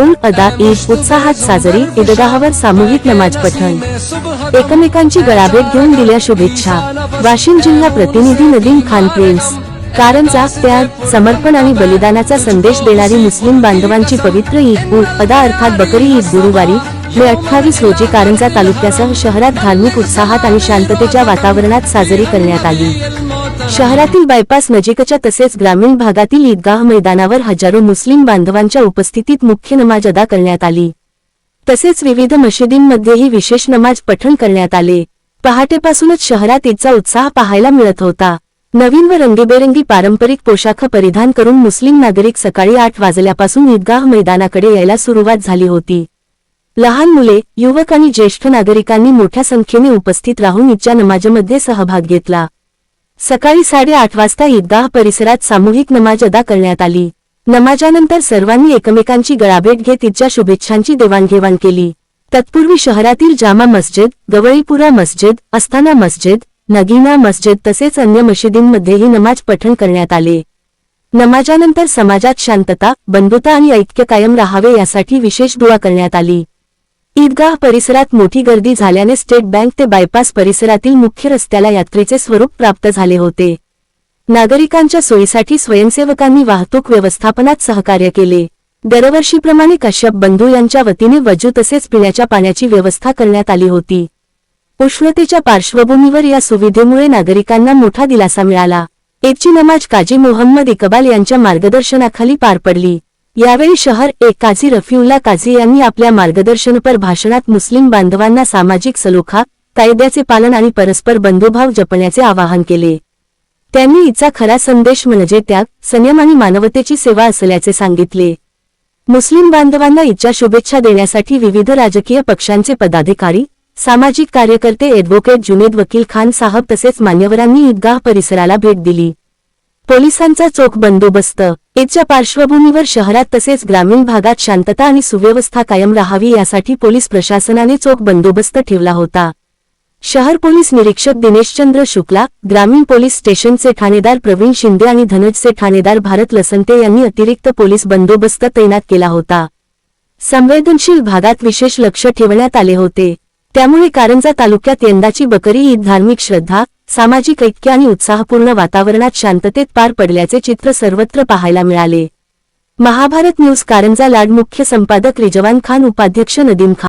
उल अदा ईद उत्साहात साजरी, ईदगाहवर सामूहिक नमाज पठण, एकमेकांची गळाभेट घेऊन दिल्या शुभेच्छा। वाशिम जिल्हा प्रतिनिधी नदीम खान प्रिन्स। कारंजा त्याग, समर्पण आणि बलिदानाचा संदेश देणारी मुस्लिम बांधवांची पवित्र ईद उल अदा अर्थात बकरी ईद गुरुवारी मे 28 रोजी कारंजा तालुक्यासह शहरात धार्मिक उत्साहात आणि शांततेच्या वातावरणात साजरी करण्यात आली। शहरातील बायपास नजीकच्या तसेच ग्रामीण भागातील ईदगाह मैदानावर हजारो मुस्लिम बांधवांच्या उपस्थितीत मुख्य नमाज अदा करण्यात आली। तसेच विविध मशिदींमध्येही विशेष नमाज पठण करण्यात आले। पहाटेपासूनच शहरात ईदचा उत्साह पाहायला मिळत होता। नवीन व रंगीबेरंगी पारंपरिक पोशाख परिधान करून मुस्लिम नागरिक सकाळी 8 वाजल्यापासून ईदगाह मैदानाकडे यायला सुरुवात झाली होती। लहान मुले, युवक आणि ज्येष्ठ नागरिकांनी मोठ्या संख्येने उपस्थित राहून ईदच्या नमाजमध्ये सहभाग घेतला। सकाळी 8:30 वाजता ईदगाह परिसरात सामूहिक नमाज अदा करण्यात आली। नमाजानंतर सर्वांनी एकमेकांची गळाभेट घेत ईदच्या शुभेच्छांची देवाणघेवाण केली। तत्पूर्वी शहरातील जामा मस्जिद, गवळीपुरा मस्जिद, अस्थाना मस्जिद, नगीना मस्जिद तसेच अन्य मशिदींमध्येही नमाज पठण करण्यात आले। नमाजानंतर समाजात शांतता, बंधुता आणि ऐक्य कायम राहावे यासाठी विशेष दुआ करण्यात आली। ईदगाह परिसरात मोठी गर्दी झाल्याने स्टेट बँक ते बायपास परिसरातील मुख्य रस्त्याला यात्रेचे स्वरूप प्राप्त झाले होते। नागरिकांच्या सोयीसाठी स्वयंसेवकांनी वाहतूक व्यवस्थापनात सहकार्य केले। दरवर्षीप्रमाणे कश्यप बंधू यांच्या वतीने वजू तसेच पिण्याच्या पाण्याची व्यवस्था करण्यात आली होती। उष्णतेच्या पार्श्वभूमीवर या सुविधेमुळे नागरिकांना मोठा दिलासा मिळाला। ईदची नमाज काजी मोहम्मद इकबाल यांच्या मार्गदर्शनाखाली पार पडली। यावेळी शहर काजी रफीउल्ला काजी यांनी आपल्या मार्गदर्शनपर भाषणात मुस्लिम बांधवांना सामाजिक सलोखा, कायद्याचे पालन आणि परस्पर बंधुभाव जपण्याचे आवाहन केले। त्यांनी ईदचा खरा संदेश म्हणजे त्याग, संयम आणि मानवतेची सेवा असल्याचे सांगितले। मुस्लिम बांधवांना ईदच्या शुभेच्छा देण्यासाठी विविध राजकीय पक्षांचे पदाधिकारी, सामाजिक कार्यकर्ते, ॲडव्होकेट जुनेद वकील खान साहब तसेच मान्यवरांनी ईदगाह परिसराला भेट दिली। पोलिसांचा चोख बंदोबस्त। ईदच्या पार्श्वभूमीवर शहरात तसेच ग्रामीण भागात शांतता आणि सुव्यवस्था कायम राहावी यासाठी पोलीस प्रशासनाने चोख बंदोबस्त ठेवला होता। शहर पोलीस निरीक्षक दिनेशचंद्र शुक्ला, ग्रामीण पोलीस स्टेशनचे ठाणेदार प्रवीण शिंदे आणि धनजचे ठाणेदार भारत लसंते यांनी अतिरिक्त पोलीस बंदोबस्त तैनात केला होता। संवेदनशील भागात विशेष लक्ष ठेवण्यात आले होते। त्यामुळे कारंजा तालुक्यात यंदाची बकरी ईद धार्मिक श्रद्धा, सामाजिक ऐक्य आणि उत्साहपूर्ण वातावरणात शांततेत पार पडल्याचे चित्र सर्वत्र पाहायला मिळाले। महाभारत न्यूज कारंजा लाड मुख्य संपादक रिजवान खान, उपाध्यक्ष नदीम खान।